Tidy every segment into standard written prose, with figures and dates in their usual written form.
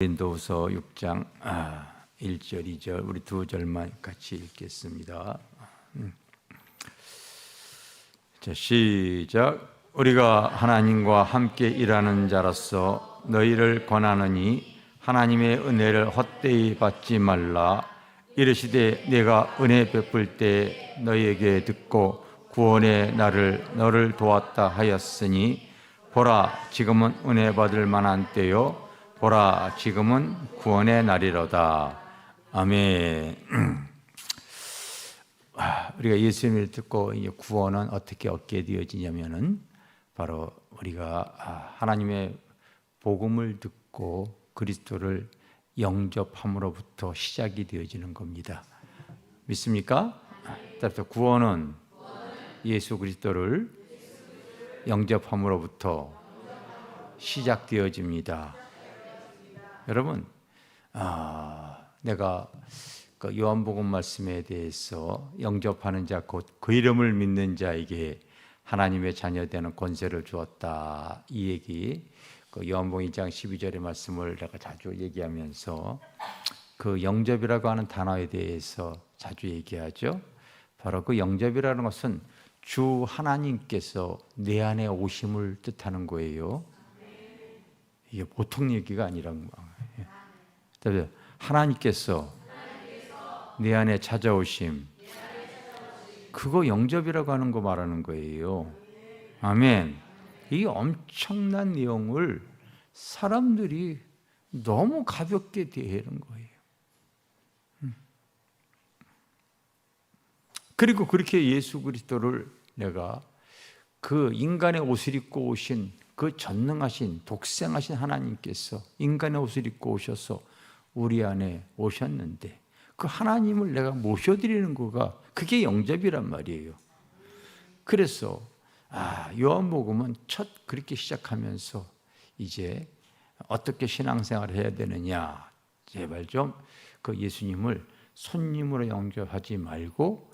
고린도후서 6장 1절, 2절 우리 두 절만 같이 읽겠습니다. 자, 시작. 우리가 하나님과 함께 일하는 자로서 너희를 권하노니 하나님의 은혜를 헛되이 받지 말라. 이르시되 내가 은혜 베풀 때 너희에게 듣고 구원의 날을 너를 도왔다 하였으니 보라 지금은 은혜 받을 만한 때요 보라 지금은 구원의 날이로다. 아멘. 우리가 예수님을 듣고 이제 구원은 어떻게 얻게 되어지냐면은 바로 우리가 하나님의 복음을 듣고 그리스도를 영접함으로부터 시작이 되어지는 겁니다. 믿습니까? 따라서 구원은 예수 그리스도를 영접함으로부터 시작되어집니다. 여러분, 내가 그 요한복음 말씀에 대해서 영접하는 자, 곧 그 이름을 믿는 자에게 하나님의 자녀되는 권세를 주었다. 이 얘기, 그 요한복음 2장 12절의 말씀을 내가 자주 얘기하면서 그 영접이라고 하는 단어에 대해서 자주 얘기하죠. 바로 그 영접이라는 것은 주 하나님께서 내 안에 오심을 뜻하는 거예요. 이게 보통 얘기가 아니란 거예요. 하나님께서 내 안에 찾아오심, 그거 영접이라고 하는 거 말하는 거예요. 아멘. 이 엄청난 내용을 사람들이 너무 가볍게 대하는 거예요. 그리고 그렇게 예수 그리스도를 내가 그 인간의 옷을 입고 오신 그 전능하신 독생하신 하나님께서 인간의 옷을 입고 오셔서 우리 안에 오셨는데 그 하나님을 내가 모셔드리는 거가 그게 영접이란 말이에요. 그래서 요한복음은 첫 그렇게 시작하면서 이제 어떻게 신앙생활을 해야 되느냐, 제발 좀 그 예수님을 손님으로 영접하지 말고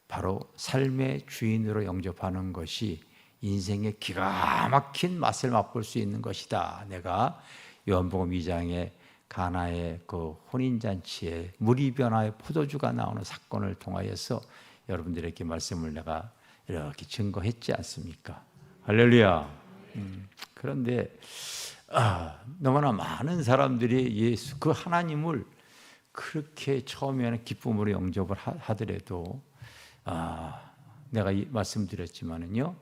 바로 삶의 주인으로 영접하는 것이 인생의 기가 막힌 맛을 맛볼 수 있는 것이다. 내가 요한복음 2장에 가나의 그 혼인잔치에 물이 변화의 포도주가 나오는 사건을 통하여서 여러분들에게 말씀을 내가 이렇게 증거했지 않습니까? 할렐루야. 그런데 너무나 많은 사람들이 예수 그 하나님을 그렇게 처음에는 기쁨으로 영접을 하더라도 내가 말씀드렸지만은요,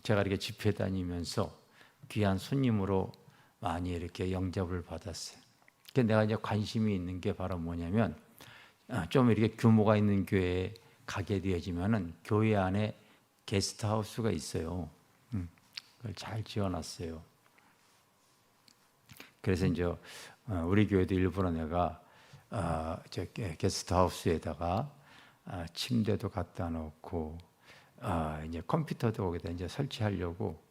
제가 이렇게 집회 다니면서 귀한 손님으로 많이 이렇게 영접을 받았어요. 그래서 내가 이제 관심이 있는 게 바로 뭐냐면, 좀 이렇게 규모가 있는 교회에 가게 되어지면은 교회 안에 게스트하우스가 있어요. 그걸 잘 지어놨어요. 그래서 이제 우리 교회도 일부러 내가 저 게스트하우스에다가 침대도 갖다 놓고 이제 컴퓨터도 거기다 이제 설치하려고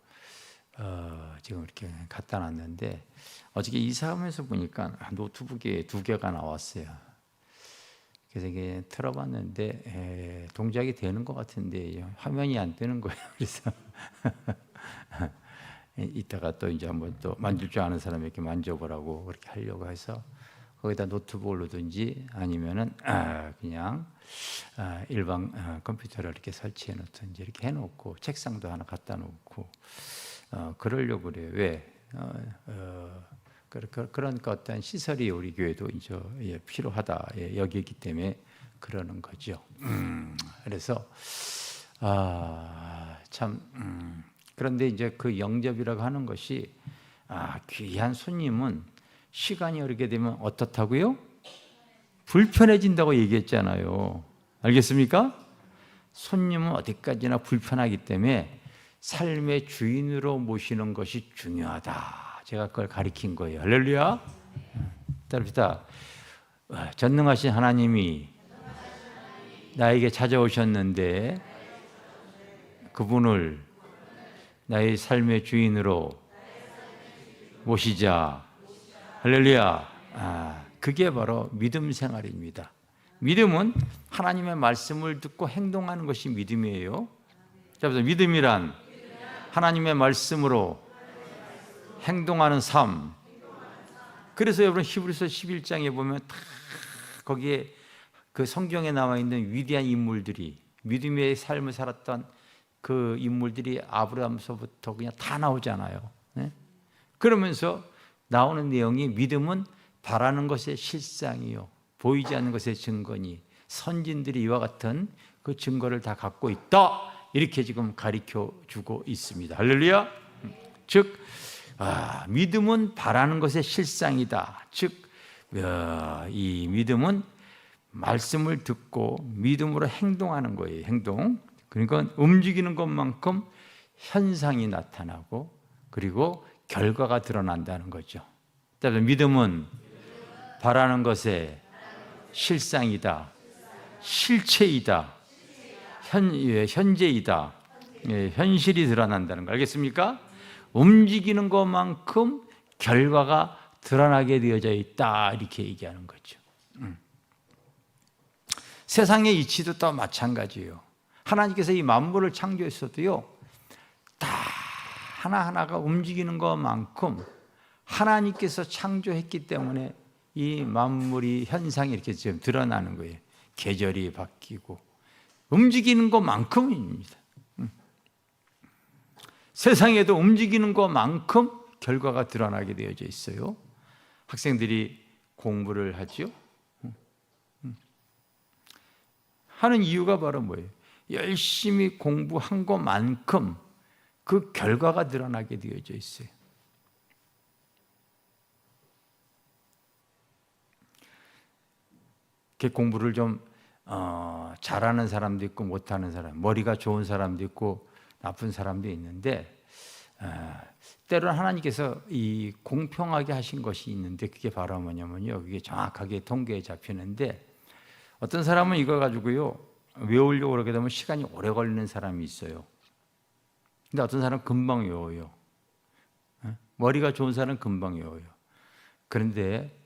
지금 이렇게 갖다 놨는데 어저께 이사하면서 보니까 노트북에 2개가 나왔어요. 그래서 이게 틀어봤는데 동작이 되는 것 같은데 화면이 안 뜨는 거예요. 그래서 이따가 또 이제 한번 또 만질 줄 아는 사람에게 만져보라고 그렇게 하려고 해서 거기다 노트북을 놓든지 아니면은 그냥 일반 컴퓨터를 이렇게 설치해 놓든지 이렇게 해놓고 책상도 하나 갖다 놓고 그러려고 그래요. 왜? 그런 어떤 시설이 우리 교회도 이제 필요하다 여기기 때문에 그러는 거죠. 그래서 참 그런데 이제 그 영접이라고 하는 것이 귀한 손님은 시간이 흐르게 되면 어떻다고요? 불편해진다고 얘기했잖아요. 알겠습니까? 손님은 어디까지나 불편하기 때문에 삶의 주인으로 모시는 것이 중요하다. 제가 그걸 가리킨 거예요. 할렐루야. 따릅시다. 전능하신 하나님이 나에게 찾아오셨는데 그분을 나의 삶의 주인으로 모시자. 할렐루야. 그게 바로 믿음 생활입니다. 믿음은 하나님의 말씀을 듣고 행동하는 것이 믿음이에요. 자, 믿음이란 하나님의 말씀으로 행동하는 삶, 그래서 여러분 히브리서 11장에 보면 다 거기에 그 성경에 나와 있는 위대한 인물들이 믿음의 삶을 살았던 그 인물들이 아브라함서부터 그냥 다 나오잖아요. 네? 그러면서 나오는 내용이 믿음은 바라는 것의 실상이요 보이지 않는 것의 증거니 선진들이 이와 같은 그 증거를 다 갖고 있다. 이렇게 지금 가르쳐 주고 있습니다. 할렐루야. 즉 믿음은 바라는 것의 실상이다. 즉 이 믿음은 말씀을 듣고 믿음으로 행동하는 거예요. 행동. 그러니까 움직이는 것만큼 현상이 나타나고 그리고 결과가 드러난다는 거죠. 따라서 믿음은 바라는 것의 실상이다. 실체이다. 현재이다. 현실이 드러난다는 거 알겠습니까? 움직이는 것만큼 결과가 드러나게 되어져 있다. 이렇게 얘기하는 거죠. 세상의 이치도 또 마찬가지예요. 하나님께서 이 만물을 창조했어도요, 다 하나하나가 움직이는 것만큼 하나님께서 창조했기 때문에 이 만물이 현상이 이렇게 지금 드러나는 거예요. 계절이 바뀌고 움직이는 것만큼입니다. 세상에도 움직이는 것만큼 결과가 드러나게 되어져 있어요. 학생들이 공부를 하죠. 하는 이유가 바로 뭐예요? 열심히 공부한 것만큼 그 결과가 드러나게 되어져 있어요. 이렇게 공부를 좀 잘하는 사람도 있고 못하는 사람, 머리가 좋은 사람도 있고 나쁜 사람도 있는데 때로는 하나님께서 이 공평하게 하신 것이 있는데 그게 바로 뭐냐면요, 그게 정확하게 통계에 잡히는데 어떤 사람은 이거 가지고요 외우려고 그러게 되면 시간이 오래 걸리는 사람이 있어요. 근데 어떤 사람은 금방 외워요. 머리가 좋은 사람은 금방 외워요. 그런데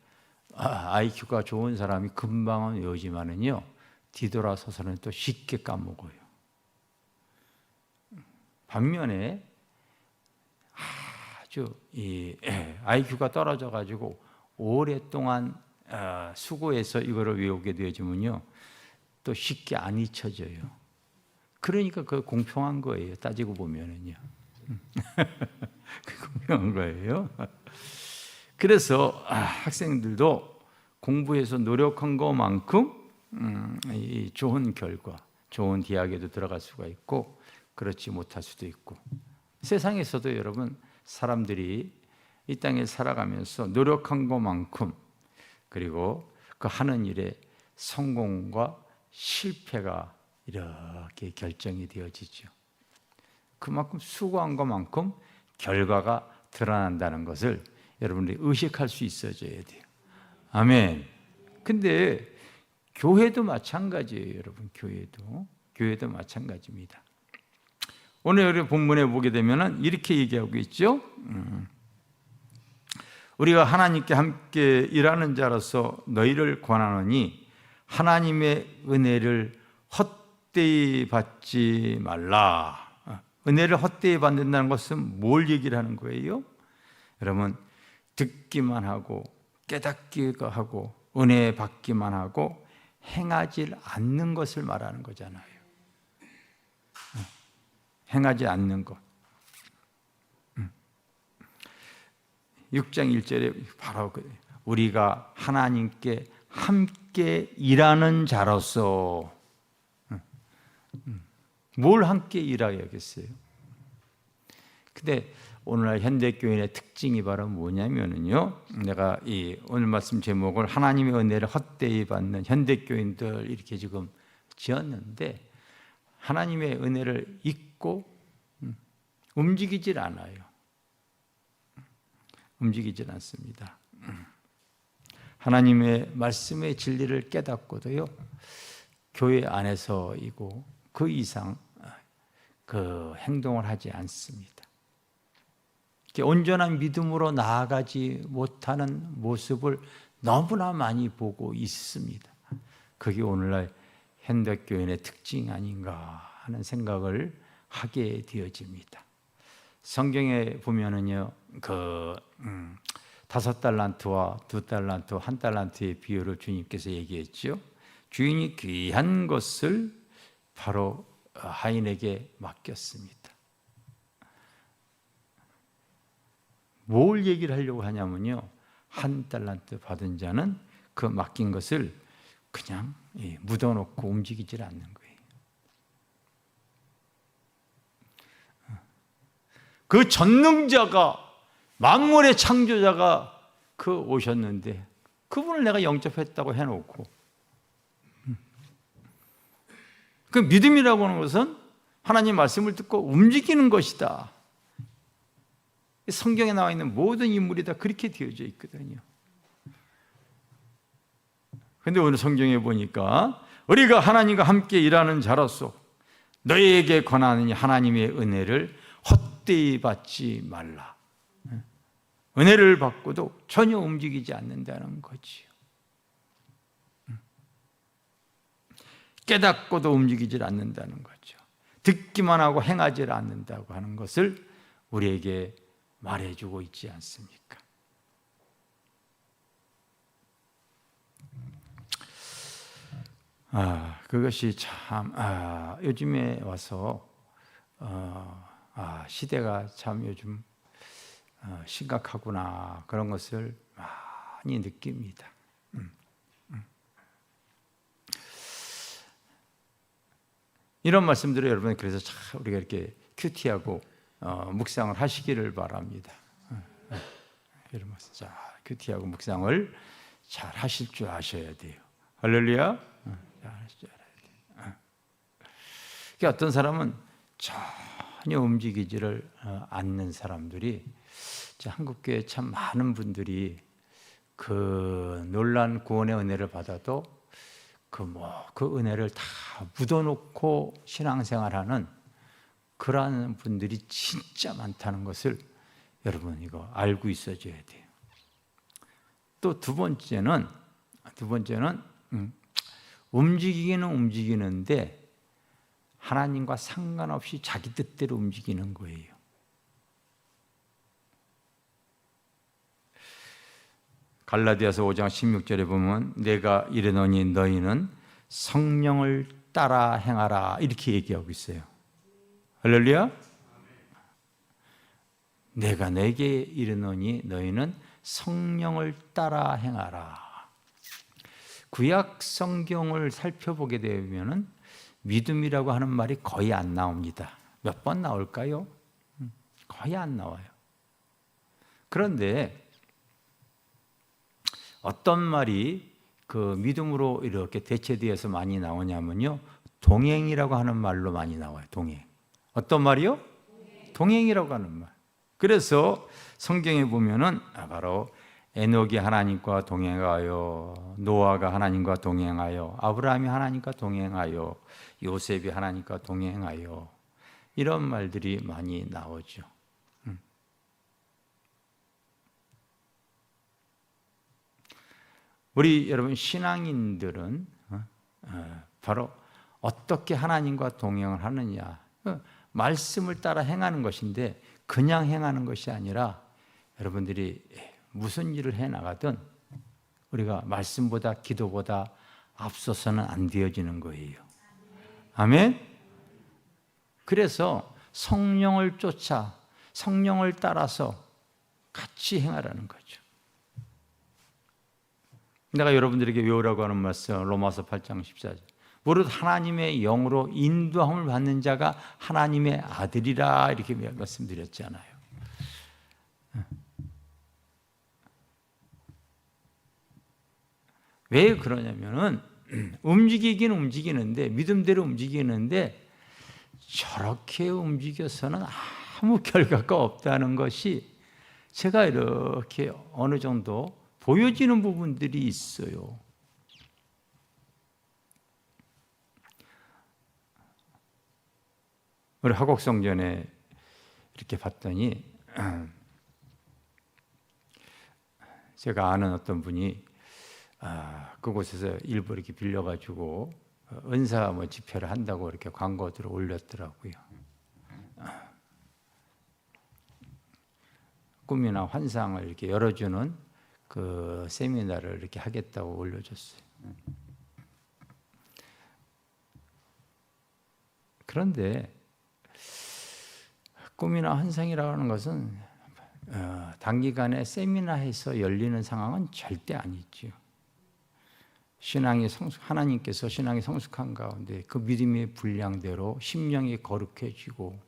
IQ가 좋은 사람이 금방은 외우지만은요 뒤돌아서서는 또 쉽게 까먹어요. 반면에 아주 이 IQ가 떨어져 가지고 오랫동안 수고해서 이거를 외우게 되어지면요 또 쉽게 안 잊혀져요. 그러니까 그 공평한 거예요. 따지고 보면은요. 공평한 거예요. 그래서 학생들도 공부해서 노력한 것만큼 좋은 결과, 좋은 대학에도 들어갈 수가 있고 그렇지 못할 수도 있고 세상에서도 여러분 사람들이 이 땅에 살아가면서 노력한 것만큼 그리고 그 하는 일에 성공과 실패가 이렇게 결정이 되어지죠. 그만큼 수고한 것만큼 결과가 드러난다는 것을 여러분들이 의식할 수 있어져야 돼요. 아멘. 근데 교회도 마찬가지예요, 여러분. 교회도 마찬가지입니다. 오늘 우리 본문에 보게 되면 이렇게 얘기하고 있죠. 우리가 하나님께 함께 일하는 자로서 너희를 권하노니 하나님의 은혜를 헛되이 받지 말라. 은혜를 헛되이 받는다는 것은 뭘 얘기를 하는 거예요? 여러분, 듣기만 하고 깨닫기가 하고 은혜 받기만 하고 행하지 않는 것을 말하는 거잖아요. 행하지 않는 것. 6장 1절에 바로 우리가 하나님께 함께 일하는 자로서 뭘 함께 일하겠어요? 근데 오늘날 현대교인의 특징이 바로 뭐냐면요, 내가 이 오늘 말씀 제목을 하나님의 은혜를 헛되이 받는 현대교인들 이렇게 지금 지었는데 하나님의 은혜를 잊고 움직이질 않아요. 움직이질 않습니다. 하나님의 말씀의 진리를 깨닫고도요 교회 안에서이고 그 이상 그 행동을 하지 않습니다. 온전한 믿음으로 나아가지 못하는 모습을 너무나 많이 보고 있습니다. 그게 오늘날 현대교인의 특징 아닌가 하는 생각을 하게 되어집니다. 성경에 보면은요, 5달란트와 2달란트, 1달란트의 비율을 주님께서 얘기했죠. 주인이 귀한 것을 바로 하인에게 맡겼습니다. 뭘 얘기를 하려고 하냐면요, 1달란트 받은 자는 그 맡긴 것을 그냥 묻어놓고 움직이질 않는 거예요. 그 전능자가, 만물의 창조자가 오셨는데 그분을 내가 영접했다고 해놓고, 그 믿음이라고 하는 것은 하나님 말씀을 듣고 움직이는 것이다. 성경에 나와 있는 모든 인물이 다 그렇게 되어져 있거든요. 그런데 오늘 성경에 보니까 우리가 하나님과 함께 일하는 자로서 너희에게 권하느니 하나님의 은혜를 헛되이 받지 말라. 은혜를 받고도 전혀 움직이지 않는다는 거지요. 깨닫고도 움직이질 않는다는 거죠. 듣기만 하고 행하지 않는다고 하는 것을 우리에게 말해주고 있지 않습니까? 그것이 참 요즘에 와서 시대가 참 요즘 심각하구나, 그런 것을 많이 느낍니다. 이런 말씀들을 여러분, 그래서 참 우리가 이렇게 큐티하고 묵상을 하시기를 바랍니다. 이런 말씀, 자, 큐티하고 묵상을 잘 하실 줄 아셔야 돼요. 할렐루야. 잘 하실 줄 알아야 돼요. 그러니까 어떤 사람은 전혀 움직이지를 않는 사람들이, 한국교회 참 많은 분들이 그 놀란 구원의 은혜를 받아도 그 은혜를 다 묻어놓고 신앙생활하는 그러한 분들이 진짜 많다는 것을 여러분 이거 알고 있어줘야 돼요. 또 두 번째는 움직이기는 움직이는데 하나님과 상관없이 자기 뜻대로 움직이는 거예요. 갈라디아서 5장 16절에 보면 내가 이르노니 너희는 성령을 따라 행하라, 이렇게 얘기하고 있어요. 할렐루야. 내가 내게 이르노니 너희는 성령을 따라 행하라. 구약 성경을 살펴보게 되면 믿음이라고 하는 말이 거의 안 나옵니다. 몇 번 나올까요? 거의 안 나와요. 그런데 어떤 말이 그 믿음으로 이렇게 대체되어서 많이 나오냐면요, 동행이라고 하는 말로 많이 나와요. 동행. 어떤 말이요? 동행이라고 하는 말. 그래서 성경에 보면은 바로 에녹이 하나님과 동행하여, 노아가 하나님과 동행하여, 아브라함이 하나님과 동행하여, 요셉이 하나님과 동행하여, 이런 말들이 많이 나오죠. 우리 여러분 신앙인들은 바로 어떻게 하나님과 동행을 하느냐, 말씀을 따라 행하는 것인데 그냥 행하는 것이 아니라 여러분들이 무슨 일을 해나가든 우리가 말씀보다 기도보다 앞서서는 안 되어지는 거예요. 아멘? 그래서 성령을 쫓아, 성령을 따라서 같이 행하라는 거죠. 내가 여러분들에게 외우라고 하는 말씀, 로마서 8장 14절. 무릇 하나님의 영으로 인도함을 받는 자가 하나님의 아들이라, 이렇게 말씀드렸잖아요. 왜 그러냐면은 움직이긴 움직이는데, 믿음대로 움직이는데 저렇게 움직여서는 아무 결과가 없다는 것이 제가 이렇게 어느 정도 보여지는 부분들이 있어요. 우리 화곡성전에 이렇게 봤더니 제가 아는 어떤 분이 그곳에서 일부 이렇게 빌려가지고 은사 집회를 한다고 이렇게 광고들을 올렸더라고요. 꿈이나 환상을 이렇게 열어주는 그 세미나를 이렇게 하겠다고 올려줬어요. 그런데 꿈이나 환상이라고 하는 것은 단기간에 세미나에서 열리는 상황은 절대 아니죠. 하나님께서 신앙이 성숙한 가운데 그 믿음의 분량대로 심령이 거룩해지고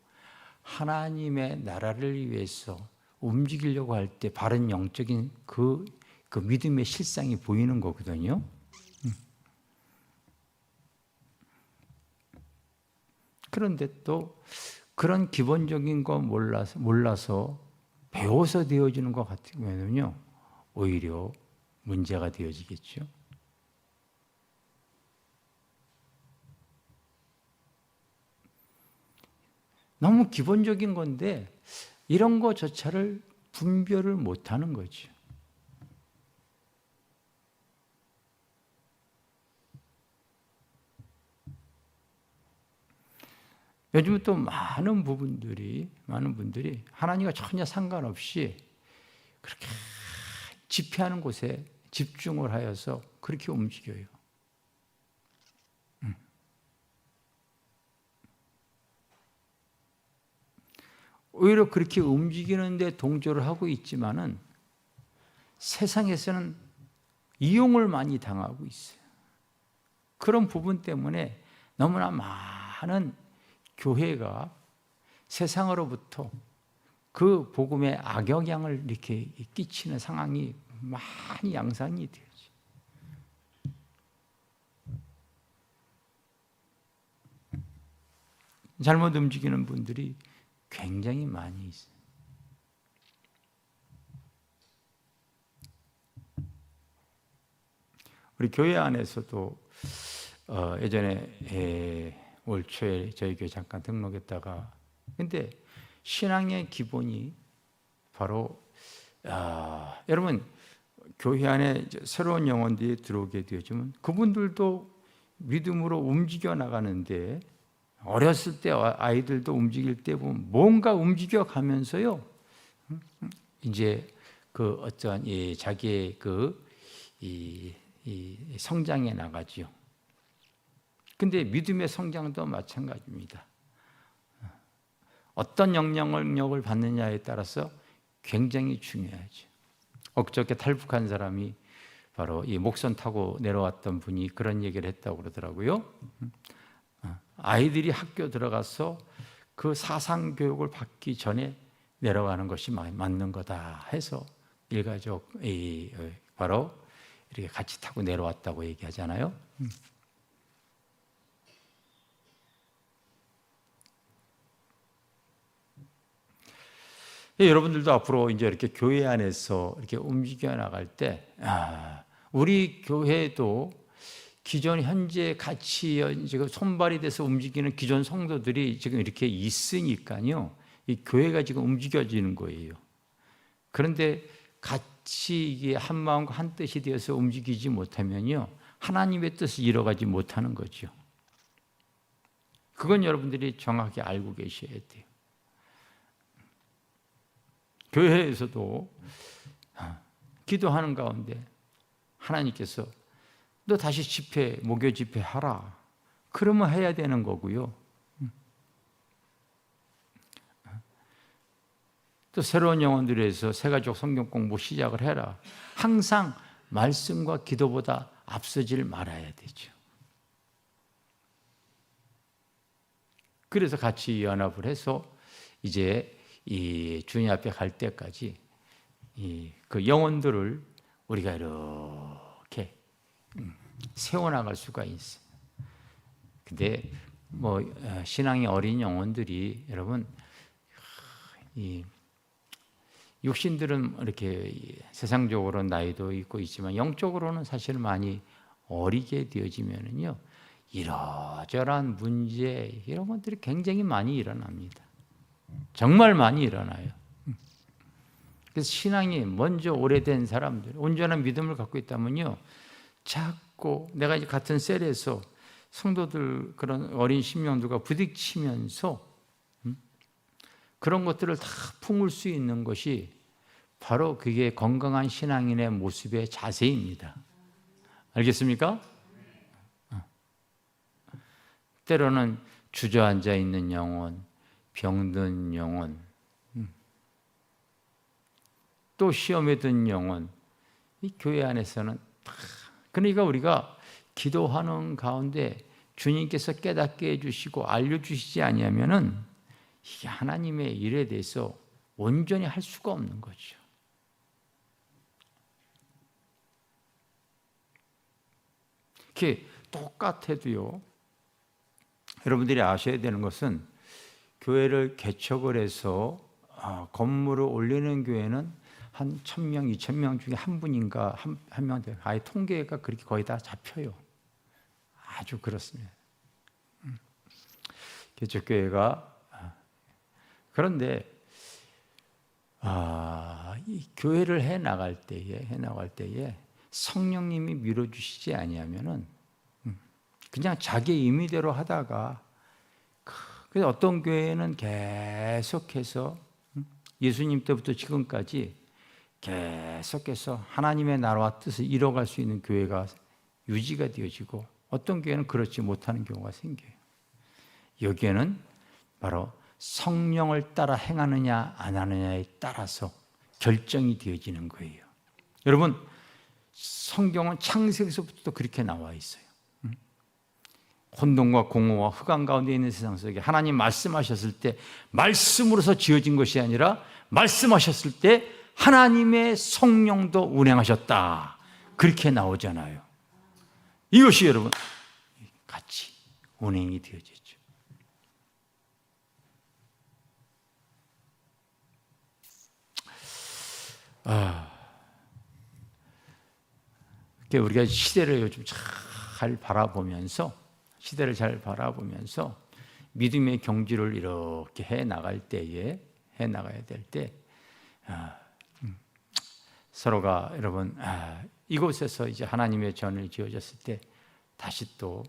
하나님의 나라를 위해서 움직이려고 할 때 바른 영적인 그 믿음의 실상이 보이는 거거든요. 그런데 또 그런 기본적인 거 몰라서 배워서 되어지는 것 같으면요, 오히려 문제가 되어지겠죠. 너무 기본적인 건데 이런 거조차를 분별을 못하는 거죠. 요즘 또 많은 분들이 하나님과 전혀 상관없이 그렇게 집회하는 곳에 집중을 하여서 그렇게 움직여요. 오히려 그렇게 움직이는데 동조를 하고 있지만은 세상에서는 이용을 많이 당하고 있어요. 그런 부분 때문에 너무나 많은 교회가 세상으로부터 그 복음의 악영향을 이렇게 끼치는 상황이 많이 양상이 되죠. 잘못 움직이는 분들이 굉장히 많이 있어요. 우리 교회 안에서도 예전에 올 초에 저희 교회 잠깐 등록했다가, 근데 신앙의 기본이 바로 여러분 교회 안에 새로운 영혼들이 들어오게 되어지면 그분들도 믿음으로 움직여 나가는데, 어렸을 때 아이들도 움직일 때 보면 뭔가 움직여 가면서요, 이제 그 어떤 자기의 이 성장에 나가지요. 근데 믿음의 성장도 마찬가지입니다. 어떤 영향력을 받느냐에 따라서 굉장히 중요하죠. 엊그저께 탈북한 사람이 바로 이 목선 타고 내려왔던 분이 그런 얘기를 했다고 그러더라고요. 아이들이 학교 들어가서 그 사상 교육을 받기 전에 내려가는 것이 맞는 거다 해서 일가족이 바로 이렇게 같이 타고 내려왔다고 얘기하잖아요. 여러분들도 앞으로 이제 이렇게 교회 안에서 이렇게 움직여 나갈 때, 우리 교회도 기존 현재 같이 지금 손발이 돼서 움직이는 기존 성도들이 지금 이렇게 있으니까요, 이 교회가 지금 움직여지는 거예요. 그런데 같이 이게 한 마음과 한 뜻이 되어서 움직이지 못하면요, 하나님의 뜻을 이뤄가지 못하는 거죠. 그건 여러분들이 정확히 알고 계셔야 돼요. 교회에서도 기도하는 가운데 하나님께서 너 다시 목요 집회 하라, 그러면 해야 되는 거고요. 또 새로운 영혼들을 위해서 새가족 성경 공부 시작을 해라. 항상 말씀과 기도보다 앞서질 말아야 되죠. 그래서 같이 연합을 해서 이제 이 주님 앞에 갈 때까지 그 영혼들을 우리가 이렇게 세워나갈 수가 있어요. 근데 신앙이 어린 영혼들이, 여러분, 이 육신들은 이렇게 세상적으로 나이도 있고 있지만 영적으로는 사실 많이 어리게 되어지면은요, 이러저러한 문제 이런 것들이 굉장히 많이 일어납니다. 정말 많이 일어나요. 그래서 신앙이 먼저 오래된 사람들, 온전한 믿음을 갖고 있다면요, 자꾸 내가 이제 같은 셀에서 성도들, 그런 어린 심령들과 부딪히면서 그런 것들을 다 품을 수 있는 것이 바로 그게 건강한 신앙인의 모습의 자세입니다. 알겠습니까? 때로는 주저앉아 있는 영혼, 병든 영혼, 또 시험에 든 영혼, 이 교회 안에서는 그러니까 우리가 기도하는 가운데 주님께서 깨닫게 해주시고 알려주시지 아니하면은 이게 하나님의 일에 대해서 온전히 할 수가 없는 거죠. 이렇게 똑같아도요, 여러분들이 아셔야 되는 것은 교회를 개척을 해서 건물을 올리는 교회는 한 1,000명, 2,000명 중에 한 분인가 한 명 돼요. 아예 통계가 그렇게 거의 다 잡혀요. 아주 그렇습니다. 개척교회가 그런데 이 교회를 해 나갈 때에 성령님이 밀어주시지 아니하면은 그냥 자기 임의대로 하다가 그래서 어떤 교회는 계속해서 예수님 때부터 지금까지 계속해서 하나님의 나라와 뜻을 이뤄갈 수 있는 교회가 유지가 되어지고 어떤 교회는 그렇지 못하는 경우가 생겨요. 여기에는 바로 성령을 따라 행하느냐 안 하느냐에 따라서 결정이 되어지는 거예요. 여러분, 성경은 창세기서부터 그렇게 나와 있어요. 혼돈과 공허와 흑암 가운데 있는 세상 속에 하나님 말씀하셨을 때 말씀으로서 지어진 것이 아니라 말씀하셨을 때 하나님의 성령도 운행하셨다. 그렇게 나오잖아요. 이것이 여러분 같이 운행이 되어지죠. 우리가 시대를 요즘 시대를 잘 바라보면서 믿음의 경주를 이렇게 해 나가야 될 때 서로가 여러분 이곳에서 이제 하나님의 전을 지어졌을 때 다시 또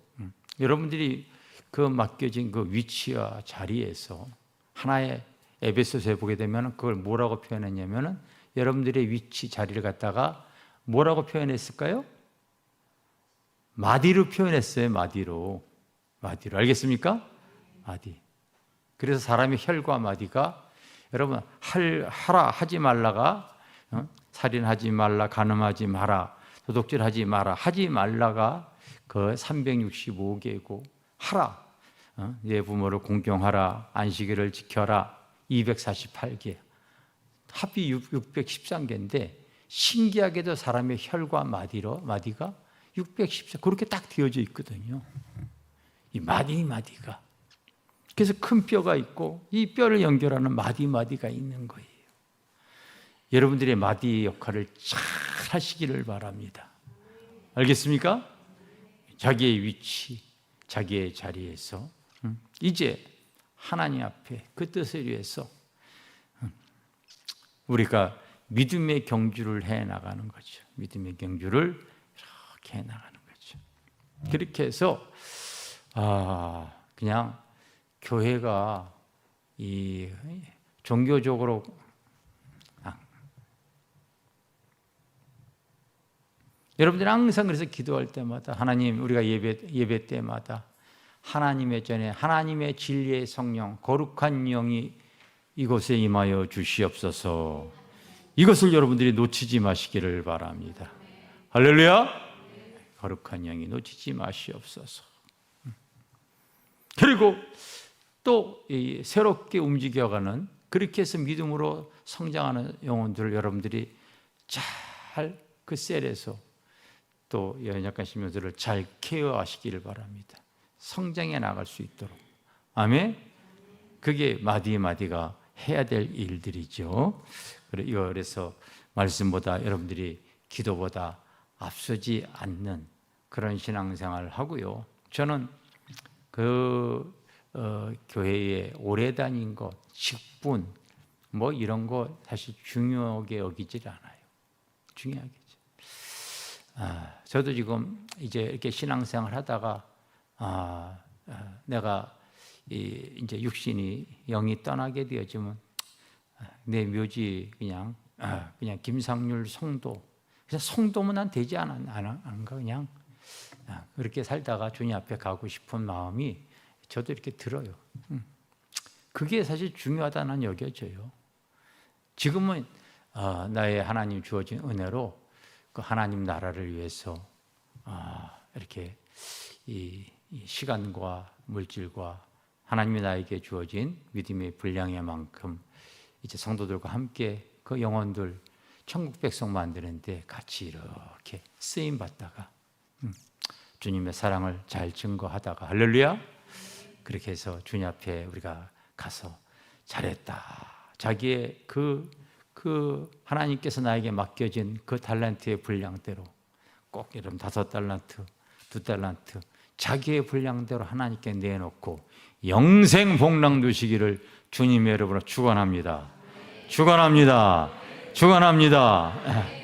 여러분들이 그 맡겨진 그 위치와 자리에서 하나의 에베소서에 보게 되면 그걸 뭐라고 표현했냐면은 여러분들의 위치 자리를 갖다가 뭐라고 표현했을까요? 마디로 표현했어요. 마디로 알겠습니까? 마디. 그래서 사람의 혈과 마디가 여러분 하라 하지 말라가 살인하지 말라, 간음하지 마라, 도둑질하지 마라, 하지 말라가 그 365개고 하라, 내 부모를 공경하라, 안식일을 지켜라 248개, 합이 613개인데 신기하게도 사람의 혈과 마디가 614 그렇게 딱 되어져 있거든요. 이 마디가 그래서 큰 뼈가 있고 이 뼈를 연결하는 마디가 있는 거예요. 여러분들의 마디 역할을 잘 하시기를 바랍니다. 알겠습니까? 자기의 위치, 자기의 자리에서 이제 하나님 앞에 그 뜻을 위해서 우리가 믿음의 경주를 해 나가는 거죠. 믿음의 경주를 이렇게 해 나가는 거죠. 그렇게 해서 그냥 교회가 이 종교적으로 여러분들이 항상 그래서 기도할 때마다 하나님, 우리가 예배 때마다 하나님의 전에 하나님의 진리의 성령, 거룩한 영이 이곳에 임하여 주시옵소서. 이것을 여러분들이 놓치지 마시기를 바랍니다. 할렐루야! 거룩한 영이 놓치지 마시옵소서. 그리고 또 새롭게 움직여가는, 그렇게 해서 믿음으로 성장하는 영혼들을 여러분들이 잘 그 셀에서 또 연약한 심령들을 잘 케어하시기를 바랍니다. 성장해 나갈 수 있도록. 아멘. 그게 마디가 해야 될 일들이죠. 그래서 말씀보다 여러분들이 기도보다 앞서지 않는 그런 신앙생활을 하고요. 저는 교회에 오래 다닌 것, 직분 뭐 이런 거 사실 중요하게 여기질 않아요. 중요하게. 저도 지금 이제 이렇게 신앙생활 하다가 내가 이제 육신이 영이 떠나게 되어지면 내 묘지 그냥 그냥 김상률 성도, 그냥 성도면 난 되지 않은가 그냥 그렇게 살다가 주님 앞에 가고 싶은 마음이 저도 이렇게 들어요. 그게 사실 중요하다는 여겨져요. 지금은 나의 하나님 주어진 은혜로 그 하나님 나라를 위해서 이렇게 이 시간과 물질과 하나님이 나에게 주어진 믿음의 분량의 만큼 이제 성도들과 함께 그 영혼들 천국 백성 만드는데 같이 이렇게 쓰임 받다가 주님의 사랑을 잘 증거하다가 할렐루야 그렇게 해서 주님 앞에 우리가 가서 잘했다. 자기의 그 하나님께서 나에게 맡겨진 그 달란트의 분량대로 꼭 여러분 5달란트, 2달란트 자기의 분량대로 하나님께 내놓고 영생 복락 누시기를 주님의 이름으로 축원합니다. 축원합니다. 축원합니다.